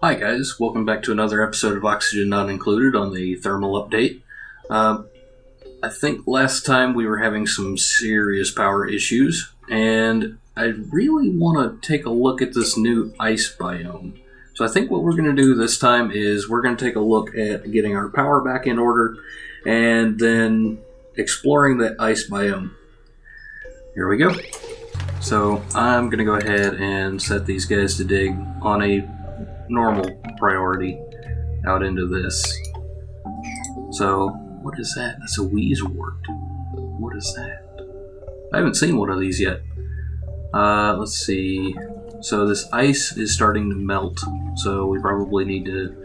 Hi guys, welcome back to another episode of Oxygen Not Included on the thermal update. I think last time we were having some serious power issues, and I really want to take a look at this new ice biome. So I think what we're going to do this time is we're going to take a look at getting our power back in order, and then exploring that ice biome. Here we go. So I'm going to go ahead and set these guys to dig on a normal priority out into this. So, what is that? That's a wheezewort. What is that? I haven't seen one of these yet. Let's see. So this ice is starting to melt, so we probably need to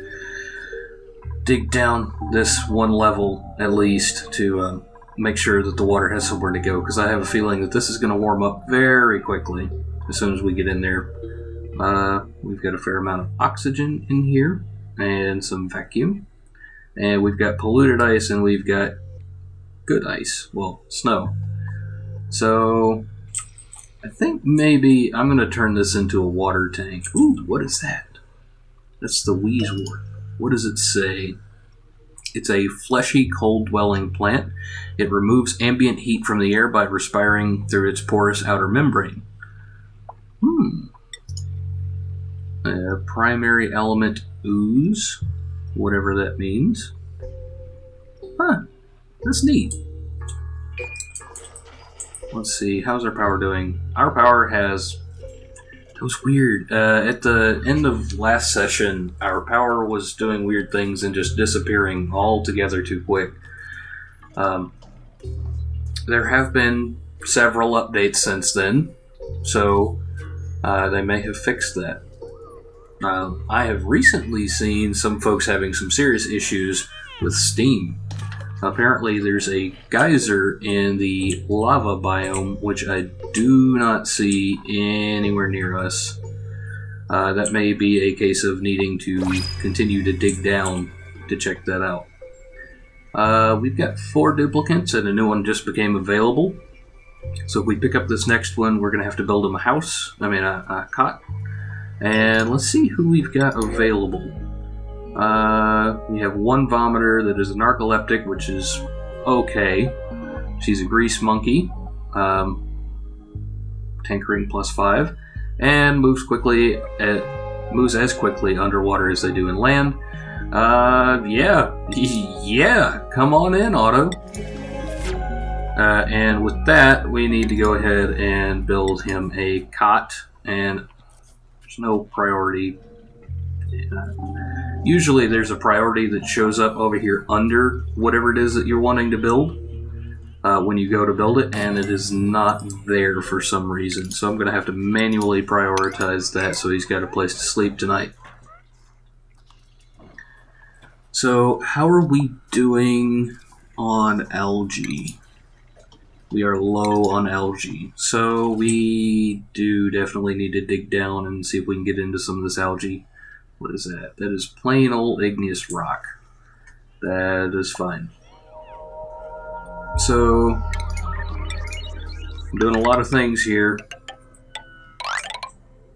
dig down this one level at least to make sure that the water has somewhere to go, because I have a feeling that this is going to warm up very quickly as soon as we get in there. We've got a fair amount of oxygen in here, and some vacuum. And we've got polluted ice, and we've got good ice. Well, snow. So, I think maybe I'm going to turn this into a water tank. Ooh, what is that? That's the wheezewort. What does it say? It's a fleshy, cold-dwelling plant. It removes ambient heat from the air by respiring through its porous outer membrane. Primary element ooze, whatever that means. Huh, that's neat. Let's see, how's our power doing? Our power has... That was weird. At the end of last session, our power was doing weird things and just disappearing altogether too quick. There have been several updates since then, so they may have fixed that. I have recently seen some folks having some serious issues with steam. Apparently there's a geyser in the lava biome, which I do not see anywhere near us. That may be a case of needing to continue to dig down to check that out. We've got 4 duplicates and a new one just became available. So if we pick up this next one, we're going to have to build them a cot. And let's see who we've got available. We have one vomiter that is a narcoleptic, which is okay. She's a grease monkey. Tankering +5. And moves as quickly underwater as they do in land. Yeah, come on in, Otto. And with that, we need to go ahead and build him a cot. And there's no priority. Usually there's a priority that shows up over here under whatever it is that you're wanting to build when you go to build it, and it is not there for some reason. So I'm going to have to manually prioritize that so he's got a place to sleep tonight. So how are we doing on algae? We are low on algae, so we do definitely need to dig down and see if we can get into some of this algae. What is that? That is plain old igneous rock. That is fine. So, I'm doing a lot of things here.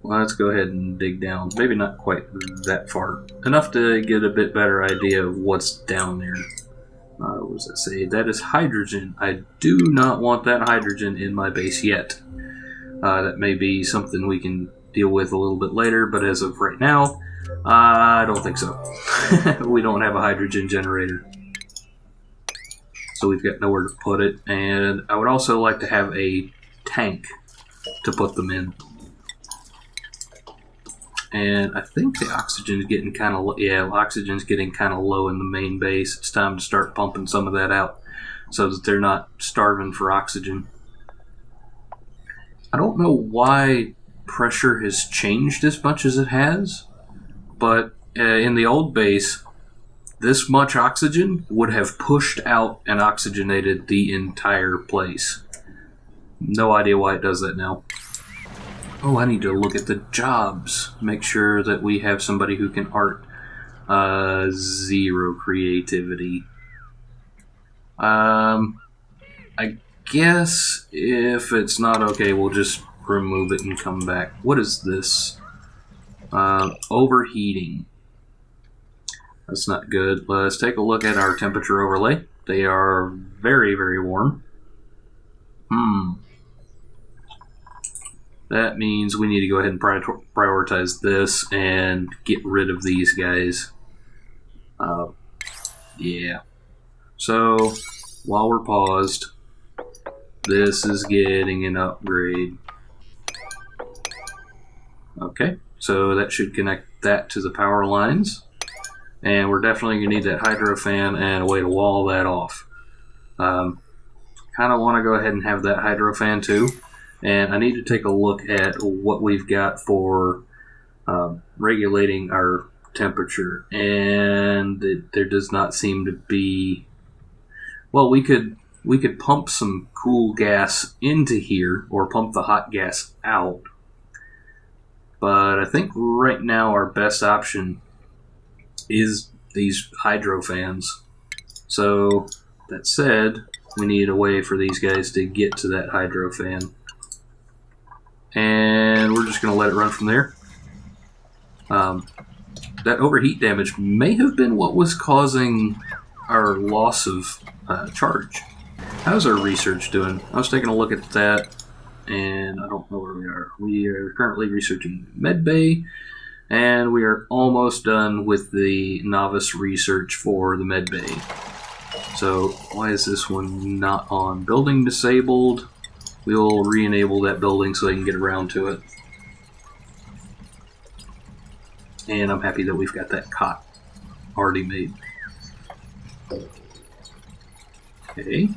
Let's go ahead and dig down. Maybe not quite that far. Enough to get a bit better idea of what's down there. What does that say? That is hydrogen. I do not want that hydrogen in my base yet. That may be something we can deal with a little bit later, but as of right now, I don't think so. We don't have a hydrogen generator. So we've got nowhere to put it, and I would also like to have a tank to put them in. And I think the oxygen is getting kind of oxygen's getting kind of low in the main base. It's time to start pumping some of that out so that they're not starving for oxygen. I don't know why pressure has changed as much as it has, but in the old base, this much oxygen would have pushed out and oxygenated the entire place. No idea why it does that now. Oh, I need to look at the jobs. Make sure that we have somebody who can art. 0 creativity. I guess if it's not okay, we'll just remove it and come back. What is this? Overheating. That's not good. Let's take a look at our temperature overlay. They are very, very warm. That means we need to go ahead and prioritize this and get rid of these guys. Yeah. So, while we're paused, this is getting an upgrade. Okay, so that should connect that to the power lines. And we're definitely going to need that hydro fan and a way to wall that off. Kind of want to go ahead and have that hydro fan too. And I need to take a look at what we've got for regulating our temperature. And there does not seem to be... Well, we could pump some cool gas into here or pump the hot gas out. But I think right now our best option is these hydro fans. So, that said, we need a way for these guys to get to that hydro fan. And we're just going to let it run from there. That overheat damage may have been what was causing our loss of charge. How's our research doing? I was taking a look at that, and I don't know where we are. We are currently researching medbay, and we are almost done with the novice research for the medbay. So why is this one not on? Building disabled. We'll re-enable that building so they can get around to it. And I'm happy that we've got that cot already made. Okay.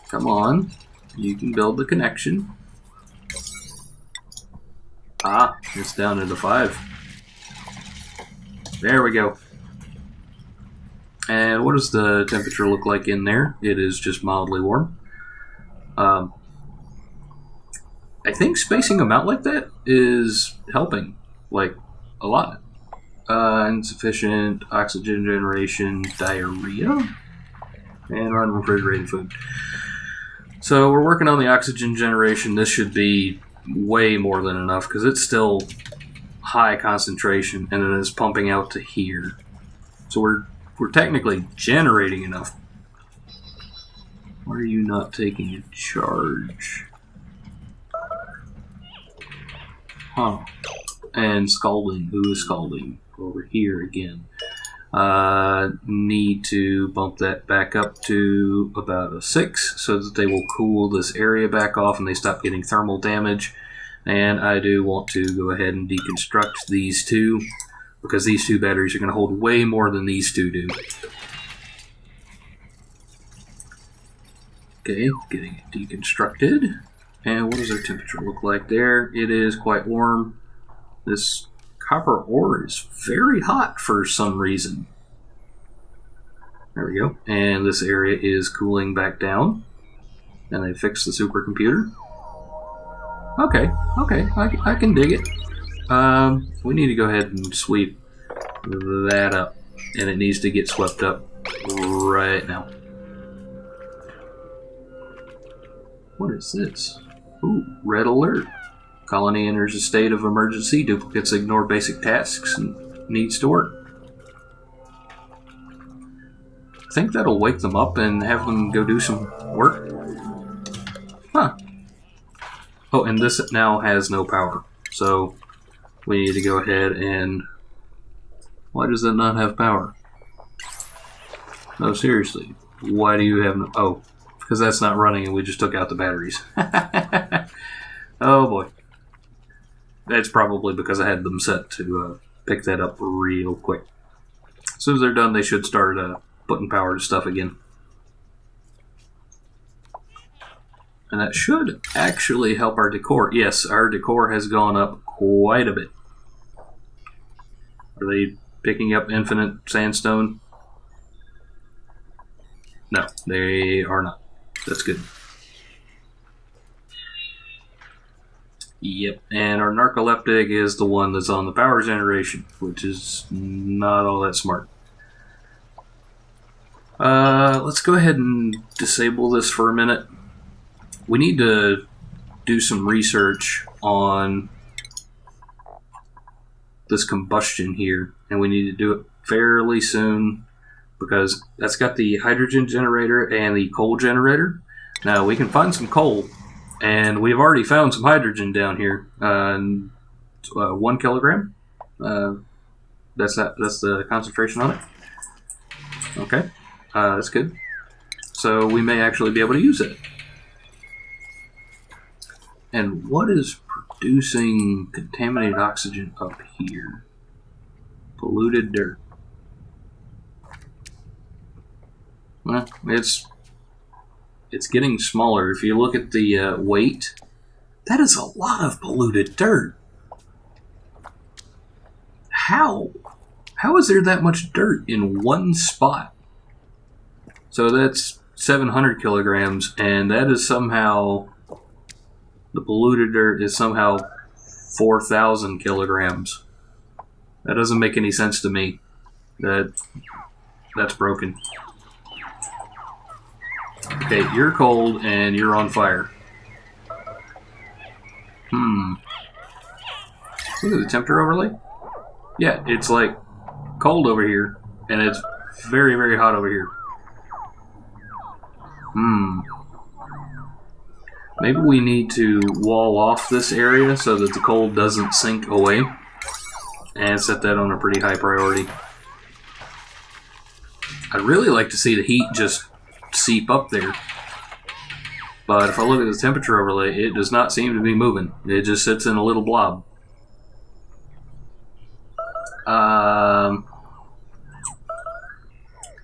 Come on. You can build the connection. Ah, it's down into 5. There we go. And what does the temperature look like in there? It is just mildly warm. I think spacing them out like that is helping, like, a lot. Insufficient oxygen generation, diarrhea, and unrefrigerated food. So we're working on the oxygen generation. This should be way more than enough because it's still high concentration, and it is pumping out to here. So we're technically generating enough. Why are you not taking a charge? Huh. And scalding. Who is scalding? Over here again. Need to bump that back up to about a 6 so that they will cool this area back off and they stop getting thermal damage. And I do want to go ahead and deconstruct these two because these two batteries are going to hold way more than these two do. Okay, getting it deconstructed. And what does our temperature look like there? It is quite warm. This copper ore is very hot for some reason. There we go. And this area is cooling back down. And they fixed the supercomputer. Okay, I can dig it. We need to go ahead and sweep that up. And it needs to get swept up right now. What is this? Ooh, red alert. Colony enters a state of emergency. Duplicates ignore basic tasks and needs to work. I think that'll wake them up and have them go do some work. Huh. Oh, and this now has no power. So we need to go ahead and... Why does it not have power? No, seriously. Why do you have no... Oh, because that's not running and we just took out the batteries. Oh boy. That's probably because I had them set to pick that up real quick. As soon as they're done, they should start putting power to stuff again. And that should actually help our decor. Yes, our decor has gone up quite a bit. Are they picking up infinite sandstone? No, they are not. That's good. Yep, and our narcoleptic is the one that's on the power generation, which is not all that smart. Let's go ahead and disable this for a minute. We need to do some research on this combustion here, and we need to do it fairly soon because that's got the hydrogen generator and the coal generator. Now we can find some coal, and we've already found some hydrogen down here. 1 kilogram. That's the concentration on it. Okay, that's good. So we may actually be able to use it. And what is producing contaminated oxygen up here? Polluted dirt. Well, it's getting smaller. If you look at the weight, that is a lot of polluted dirt. How is there that much dirt in one spot? So that's 700 kilograms, and that is somehow, the polluted dirt is somehow 4,000 kilograms. That doesn't make any sense to me. That's broken. Okay, you're cold and you're on fire. Look at the temperature overlay. Yeah, it's like cold over here, and it's very, very hot over here. Maybe we need to wall off this area so that the cold doesn't sink away, and set that on a pretty high priority. I'd really like to see the heat just seep up there, but if I look at the temperature overlay, it does not seem to be moving. It just sits in a little blob.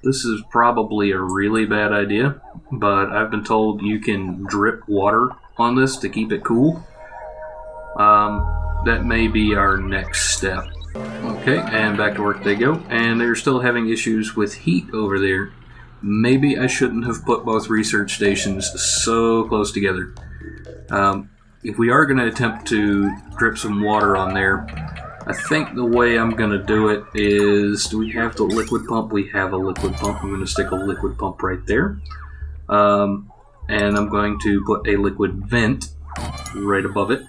This is probably a really bad idea, but I've been told you can drip water on this to keep it cool. That may be our next step. Okay, and back to work they go, and they're still having issues with heat over there. Maybe I shouldn't have put both research stations so close together. If we are going to attempt to drip some water on there, I think the way I'm going to do it is, do we have the liquid pump? We have a liquid pump. I'm going to stick a liquid pump right there. And I'm going to put a liquid vent right above it.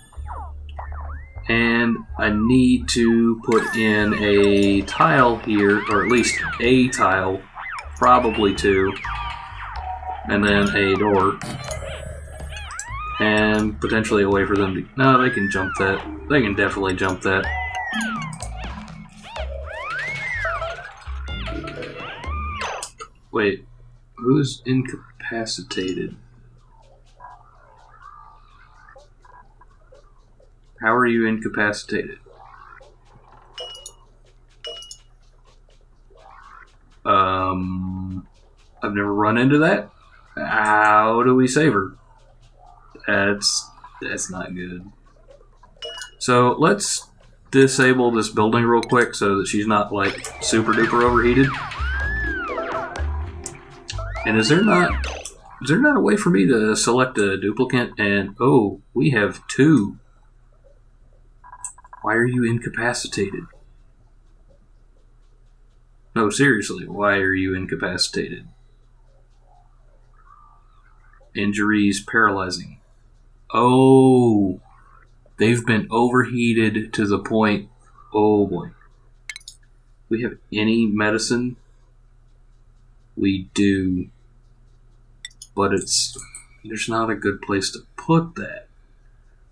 And I need to put in a tile here, or at least a tile, probably 2, and then a door. And potentially a way for them to... No, they can jump that. They can definitely jump that. Wait, who's incapacitated? How are you incapacitated? I've never run into that. How do we save her? That's not good. So let's disable this building real quick so that she's not like super duper overheated. And is there not a way for me to select a duplicate? And oh, we have 2. Why are you incapacitated? No, seriously, why are you incapacitated? Injuries, paralyzing. Oh, they've been overheated to the point. Oh boy. We have any medicine? We do. But there's not a good place to put that.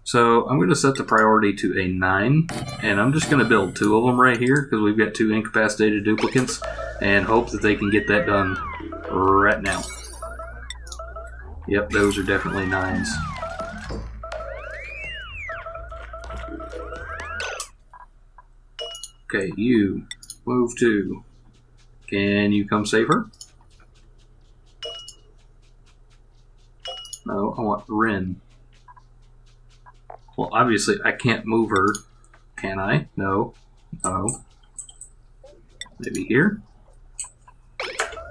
So I'm going to set the priority to a 9, and I'm just going to build 2 of them right here because we've got 2 incapacitated duplicates, and hope that they can get that done right now. Yep, those are definitely 9s. Okay, you move 2. Can you come save her? No, I want Rin. Well, obviously, I can't move her. Can I? No. No. Maybe here?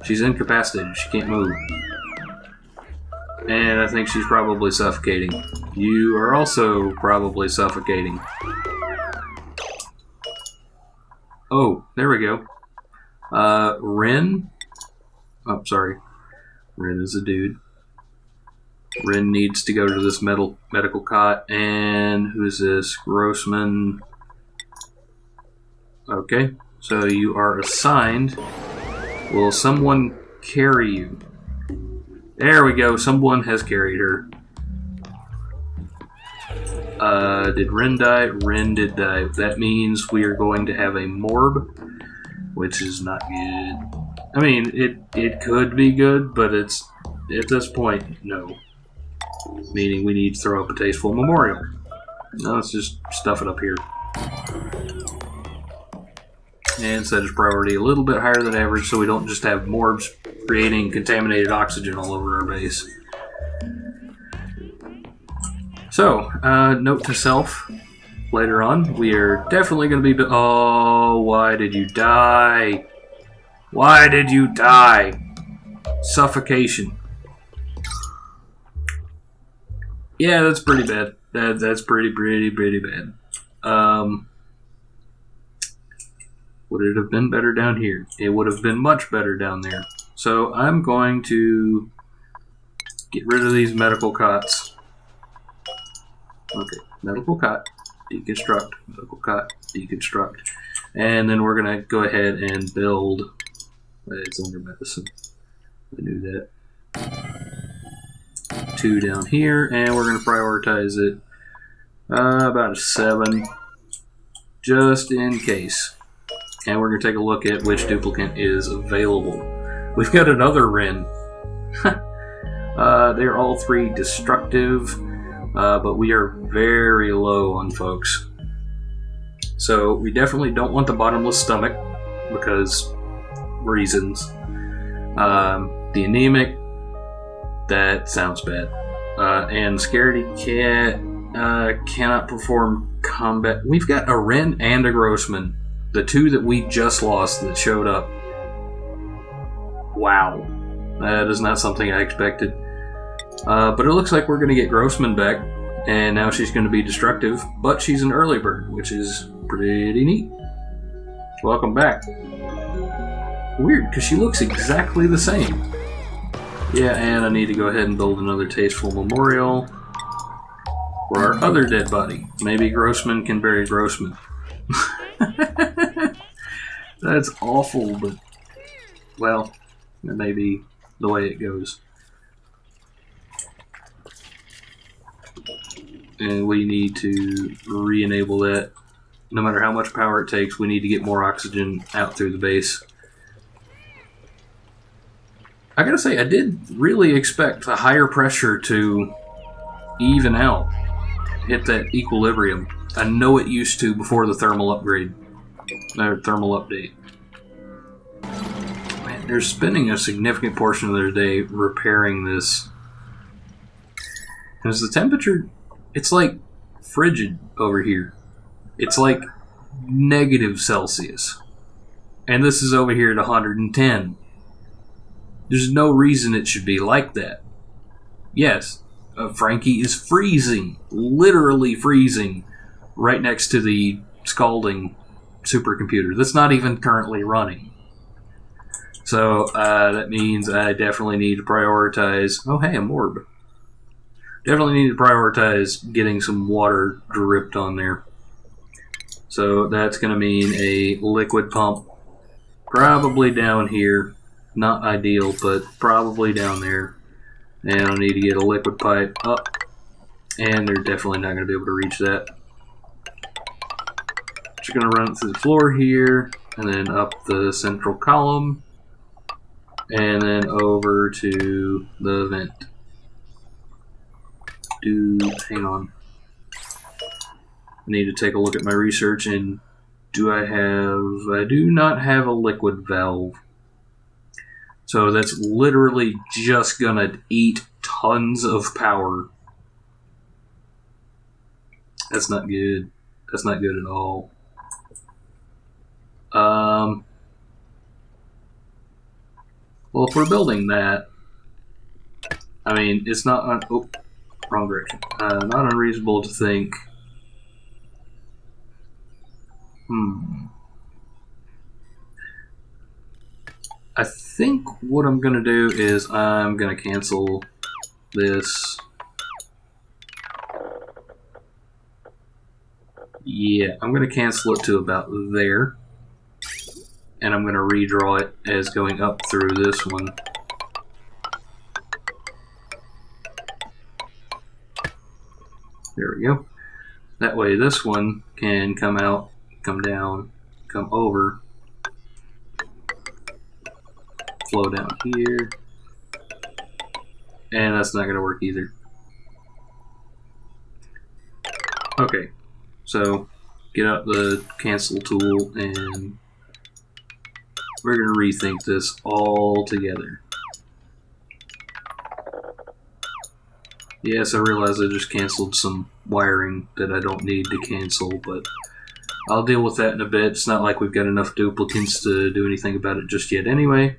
She's incapacitated. She can't move. And I think she's probably suffocating. You are also probably suffocating. Oh, there we go. Rin? Oh, sorry. Rin is a dude. Rin needs to go to this medical cot. And who's this? Grossman. Okay, so you are assigned. Will someone carry you? There we go, someone has carried her. Did Ren die? Ren did die. That means we are going to have a morb, which is not good. I mean, it could be good, but it's, at this point, no. Meaning we need to throw up a tasteful memorial. Now let's just stuff it up here. And set its priority a little bit higher than average so we don't just have morbs creating contaminated oxygen all over our base. So, note to self, later on, we are definitely going to be... Oh, why did you die? Why did you die? Suffocation. Yeah, that's pretty bad. That's pretty bad. Would it have been better down here? It would have been much better down there. So I'm going to get rid of these medical cots. Okay, medical cot, deconstruct, medical cot, deconstruct. And then we're going to go ahead and build... It's under medicine. I knew that. 2 down here, and we're going to prioritize it about a 7, just in case. And we're going to take a look at which duplicant is available. We've got another Ren. They're all 3 destructive, but we are very low on folks. So we definitely don't want the bottomless stomach, because reasons. The anemic, that sounds bad. And Scaredy Cat cannot perform combat. We've got a Ren and a Grossman. The 2 that we just lost that showed up. Wow. That is not something I expected. But it looks like we're going to get Grossman back. And now she's going to be destructive. But she's an early bird, which is pretty neat. Welcome back. Weird, because she looks exactly the same. Yeah, and I need to go ahead and build another tasteful memorial for our other dead body. Maybe Grossman can bury Grossman. That's awful, but, well, that may be the way it goes. And we need to re-enable that. No matter how much power it takes, we need to get more oxygen out through the base. I gotta say, I did really expect a higher pressure to even out, hit that equilibrium. I know it used to before the thermal upgrade, or thermal update. Man, they're spending a significant portion of their day repairing this. Because the temperature, it's like frigid over here. It's like -Celsius. And this is over here at 110. There's no reason it should be like that. Yes, Frankie is freezing, literally freezing, right next to the scalding supercomputer that's not even currently running. So that means I definitely need to prioritize... Oh, hey, a morb. Definitely need to prioritize getting some water dripped on there. So that's going to mean a liquid pump, probably down here. Not ideal, but probably down there. And I'll need to get a liquid pipe up. And they're definitely not going to be able to reach that. Just going to run it through the floor here, and then up the central column, and then over to the vent. Hang on. I need to take a look at my research, and I do not have a liquid valve. So that's literally just gonna eat tons of power. That's not good. That's not good at all. Well, if we're building that, I mean, it's not... oh, wrong direction. Not unreasonable to think... I think what I'm going to do is I'm going to cancel this. Yeah, I'm going to cancel it to about there. and I'm going to redraw it as going up through this one. There we go. That way this one can come out, come down, come over, flow down here, and that's not going to work either. Okay, so get out the cancel tool and we're going to rethink this all together. Yes, I realize I just canceled some wiring that I don't need to cancel, but I'll deal with that in a bit. It's not like we've got enough duplicates to do anything about it just yet anyway.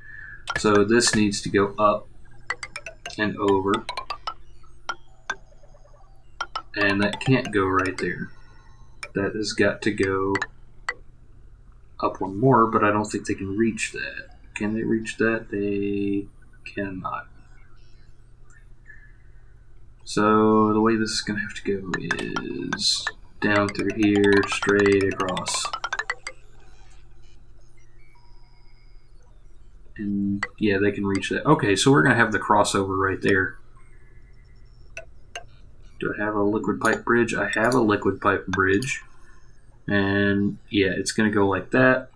So this needs to go up and over. And that can't go right there. That has got to go up one more, but I don't think they can reach that. Can they reach that? They cannot. So the way this is going to have to go is down through here, straight across. And yeah, they can reach that. Okay, so we're going to have the crossover right there. Do I have a liquid pipe bridge? I have a liquid pipe bridge. And yeah, it's going to go like that.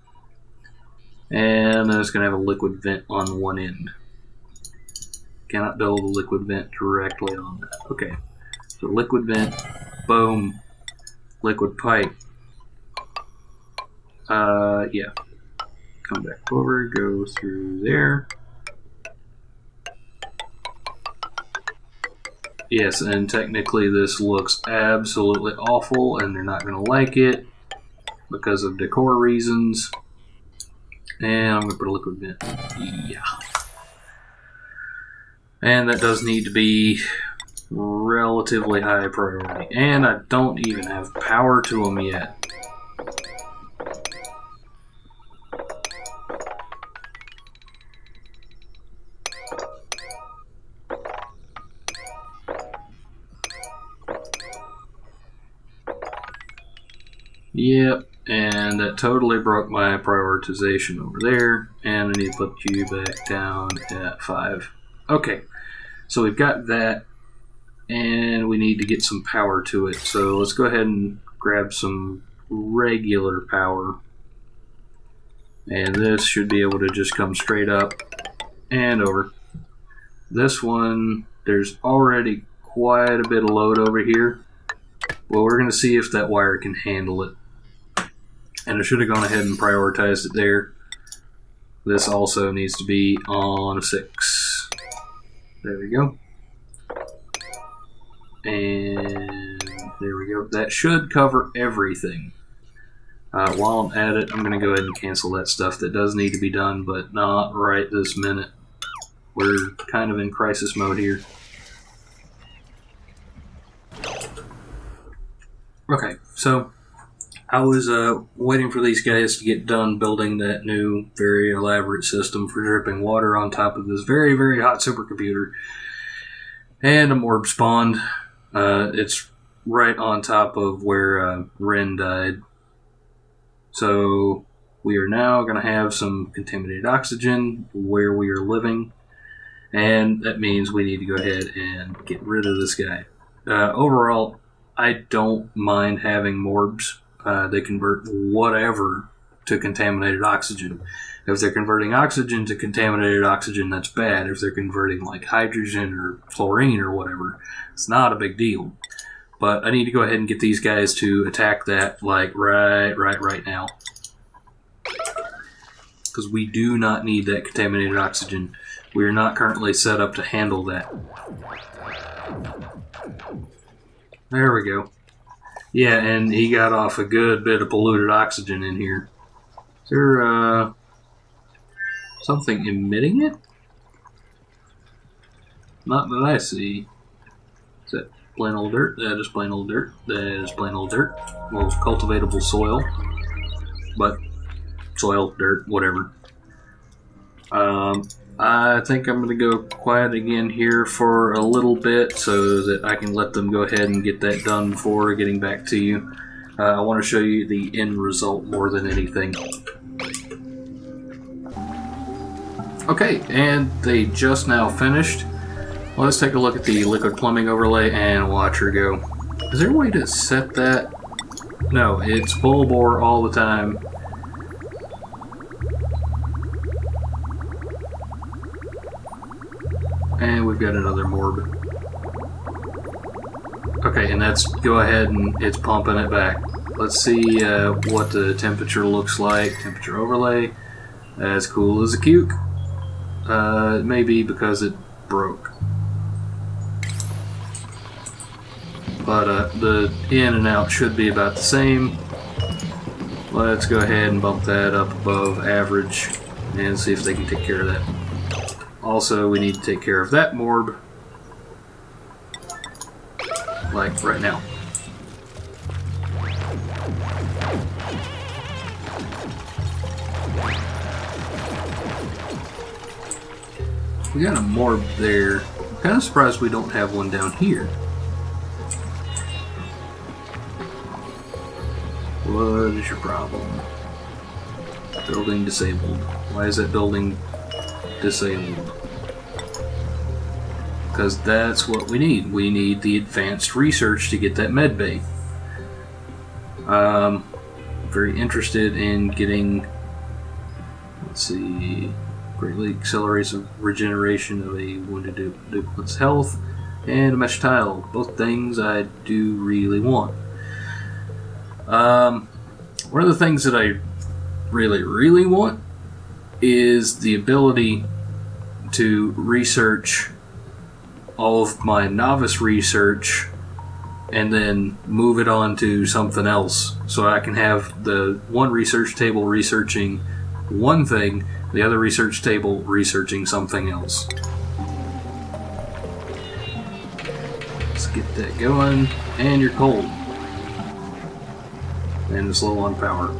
And then it's going to have a liquid vent on one end. Cannot build a liquid vent directly on that. Okay, so liquid vent, boom, liquid pipe. Yeah. Come back over, go through there. Yes, and technically this looks absolutely awful, and they're not going to like it because of decor reasons. And I'm going to put a liquid vent. Yeah. And that does need to be relatively high priority. And I don't even have power to them yet. Yep, and that totally broke my prioritization over there. And I need to put you back down at 5. Okay. So we've got that, and we need to get some power to it. So let's go ahead and grab some regular power. And this should be able to just come straight up and over. This one, there's already quite a bit of load over here. Well, we're going to see if that wire can handle it. And I should have gone ahead and prioritized it there. This also needs to be on a 6. There we go. And there we go. That should cover everything. While I'm at it, I'm going to go ahead and cancel that stuff that does need to be done, but not right this minute. We're kind of in crisis mode here. Okay, so I was waiting for these guys to get done building that new, very elaborate system for dripping water on top of this very, very hot supercomputer. And a morb spawned. It's right on top of where Ren died. So we are now going to have some contaminated oxygen where we are living. And that means we need to go ahead and get rid of this guy. Overall, I don't mind having morbs. They convert whatever to contaminated oxygen. If they're converting oxygen to contaminated oxygen, that's bad. If they're converting like hydrogen or chlorine or whatever, it's not a big deal. But I need to go ahead and get these guys to attack that like right now. Because we do not need that contaminated oxygen. We are not currently set up to handle that. There we go. Yeah, and he got off a good bit of polluted oxygen in here. Is there something emitting it? Not that I see. Is that plain old dirt? That is plain old dirt. That is plain old dirt. Well, cultivatable soil. But soil, dirt, whatever. I think I'm going to go quiet again here for a little bit so that I can let them go ahead and get that done before getting back to you. I want to show you the end result more than anything. Okay, and they just now finished. Let's take a look at the liquid plumbing overlay and watch her go. Is there a way to set that? No, it's full bore all the time. And we've got another morb. Okay, and that's go ahead and it's pumping it back. Let's see what the temperature looks like. Temperature overlay. As cool as a cuke. It may be because it broke. But the in and out should be about the same. Let's go ahead and bump that up above average and see if they can take care of that. Also, we need to take care of that morb. Like right now. We got a morb there. I'm kind of surprised we don't have one down here. What is your problem? Building disabled. Why is that building disabled? Because that's what we need. We need the advanced research to get that med bay. Very interested in getting, let's see, greatly accelerates the regeneration of a wounded duplicate's health and a mesh tile. Both things I do really want. One of the things that I really want is the ability to research all of my novice research and then move it on to something else, so I can have the one research table researching one thing, the other research table researching something else. Let's get that going. And you're cold. And it's low on power.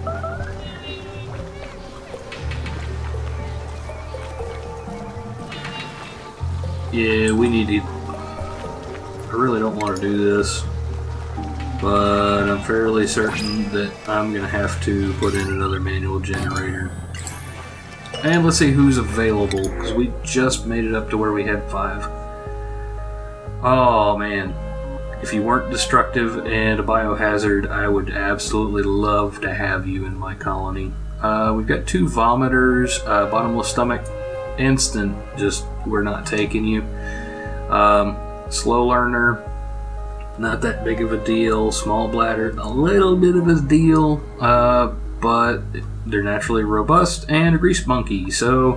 Yeah, we need to... I really don't want to do this, but I'm fairly certain that I'm going to have to put in another manual generator. And let's see who's available, because we just made it up to where we had 5. Oh man. If you weren't destructive and a biohazard, I would absolutely love to have you in my colony. We've got 2 vomiters, bottomless stomach, instant, just we're not taking you. Slow learner, not that big of a deal. Small bladder, a little bit of a deal, but they're naturally robust, and a grease monkey. So,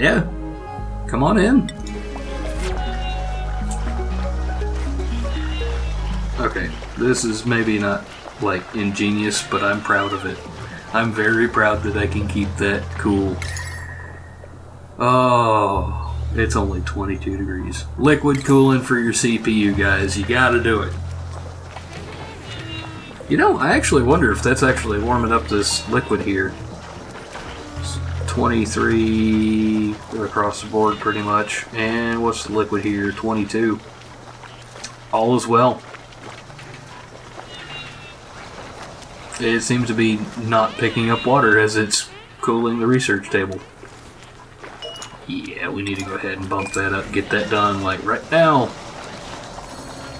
yeah, come on in. Okay, this is maybe not like ingenious, but I'm proud of it. I'm very proud that I can keep that cool. Oh, it's only 22 degrees. Liquid cooling for your CPU, guys. You gotta do it. You know, I actually wonder if that's actually warming up this liquid here. It's 23 across the board pretty much. And what's the liquid here? 22. All is well. It seems to be not picking up water as it's cooling the research table. Yeah, we need to go ahead and bump that up, get that done like right now.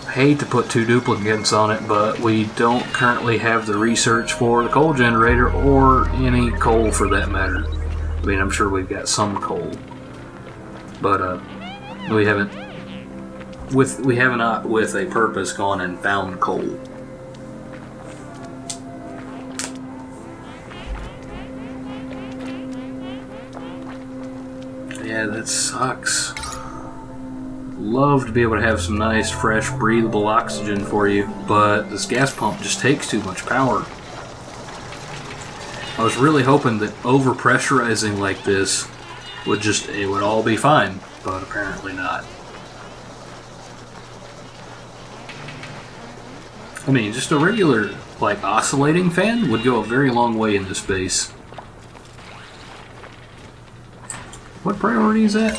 I hate to put 2 duplicates on it, but we don't currently have the research for the coal generator or any coal for that matter. I mean, I'm sure we've got some coal, but we haven't with a purpose gone and found coal. Yeah, that sucks. Love to be able to have some nice, fresh, breathable oxygen for you, but this gas pump just takes too much power. I was really hoping that overpressurizing like this it would all be fine, but apparently not. I mean, just a regular, like, oscillating fan would go a very long way in this base. What priority is that?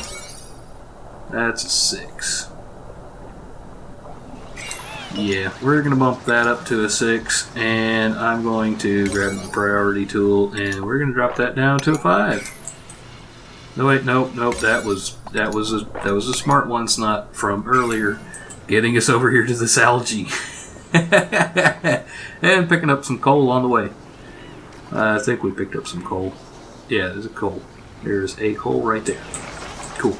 That's a 6. Yeah, we're going to bump that up to a 6, and I'm going to grab the priority tool, and we're going to drop that down to a 5. No wait, nope. That was a smart wonsnot from earlier, getting us over here to this algae, and picking up some coal on the way. I think we picked up some coal. Yeah, there's a coal. There's a coal right there. Cool.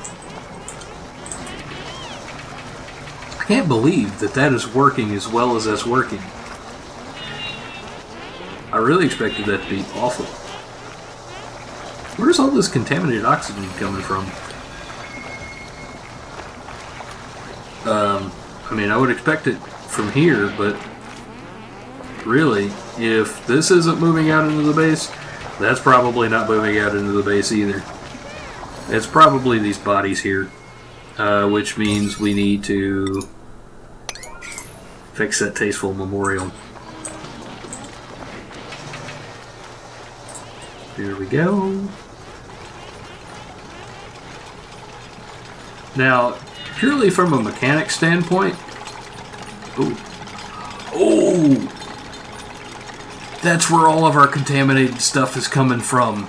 I can't believe that is working as well as that's working. I really expected that to be awful. Where's all this contaminated oxygen coming from? I mean, I would expect it from here, but really, if this isn't moving out into the base, that's probably not moving out into the base either. It's probably these bodies here, which means we need to fix that tasteful memorial. There we go. Now, purely from a mechanic standpoint, oh, that's where all of our contaminated stuff is coming from.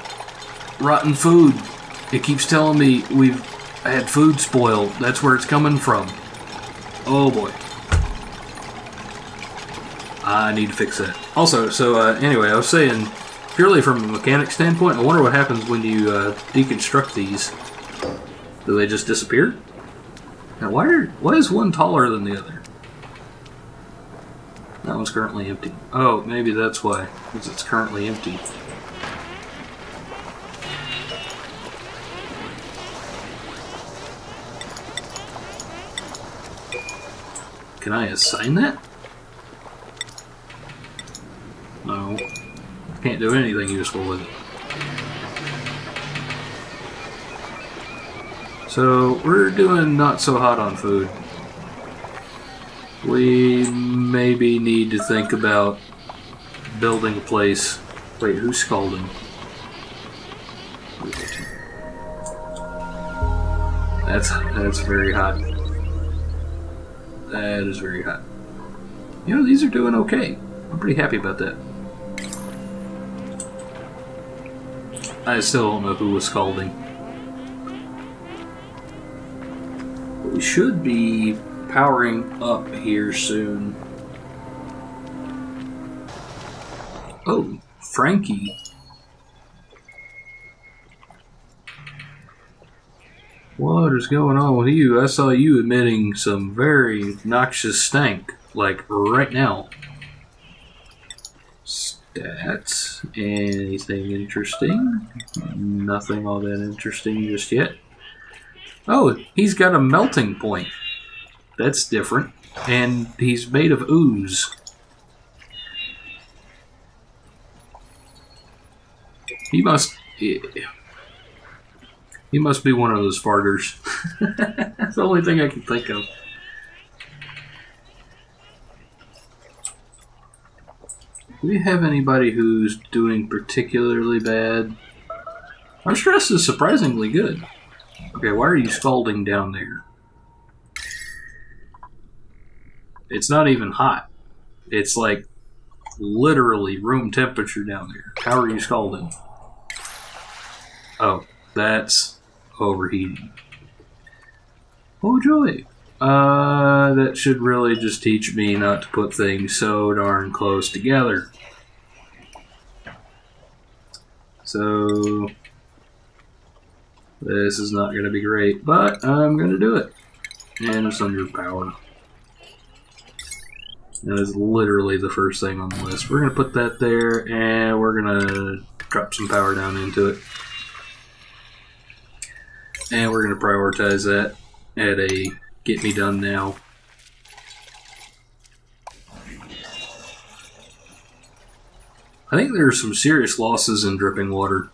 Rotten food. It keeps telling me we've had food spoiled. That's where it's coming from. Oh boy. I need to fix that. Also, anyway, I was saying, purely from a mechanic standpoint, I wonder what happens when you deconstruct these. Do they just disappear? Now, why is one taller than the other? That one's currently empty. Oh, maybe that's why, because it's currently empty. Can I assign that? No. Can't do anything useful with it. So, we're doing not so hot on food. We maybe need to think about building a place. Wait, who's scalding? That's very hot. That is very hot. You know, these are doing okay. I'm pretty happy about that. I still don't know who was scalding. But we should be powering up here soon. Oh, Frankie. What is going on with you? I saw you emitting some very noxious stank, like right now. Stats. Anything interesting? Nothing all that interesting just yet. Oh, he's got a melting point. That's different. And he's made of ooze. He must be one of those farters. That's the only thing I can think of. Do we have anybody who's doing particularly bad? Our stress is surprisingly good. Okay, why are you scalding down there? It's not even hot. It's like literally room temperature down there. How are you scalding? Oh, that's overheating. Oh joy. That should really just teach me not to put things so darn close together. So, this is not going to be great, but I'm going to do it. And it's under power. That is literally the first thing on the list. We're going to put that there, and we're going to drop some power down into it. And we're going to prioritize that at a get me done now. I think there are some serious losses in dripping water.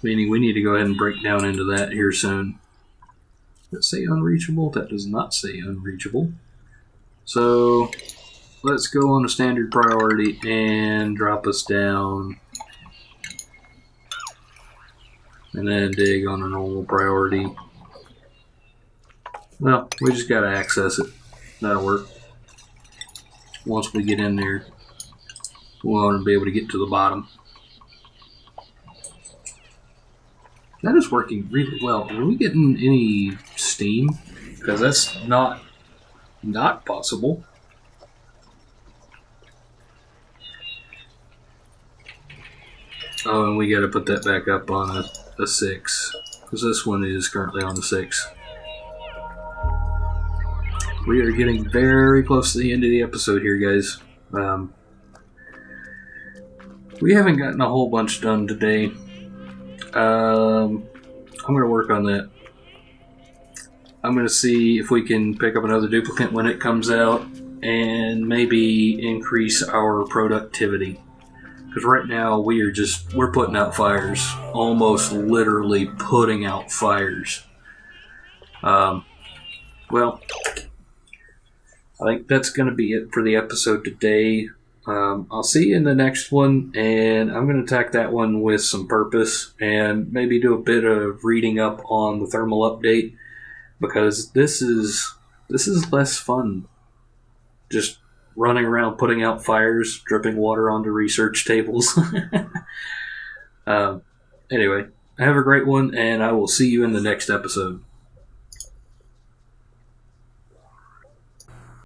Meaning we need to go ahead and break down into that here soon. Does that say unreachable? That does not say unreachable. So let's go on a standard priority and drop us down. And then dig on a normal priority. Well, we just gotta access it. That'll work. Once we get in there. We want to be able to get to the bottom. That is working really well. Are we getting any steam? Because that's not possible. Oh, and we got to put that back up on a 6. Because this one is currently on the 6. We are getting very close to the end of the episode here, guys. We haven't gotten a whole bunch done today. I'm going to work on that. I'm going to see if we can pick up another duplicate when it comes out and maybe increase our productivity. Because right now we're putting out fires. Almost literally putting out fires. Well, I think that's going to be it for the episode today. I'll see you in the next one, and I'm going to attack that one with some purpose and maybe do a bit of reading up on the thermal update, because this is less fun. Just running around putting out fires, dripping water onto research tables. Anyway, have a great one, and I will see you in the next episode.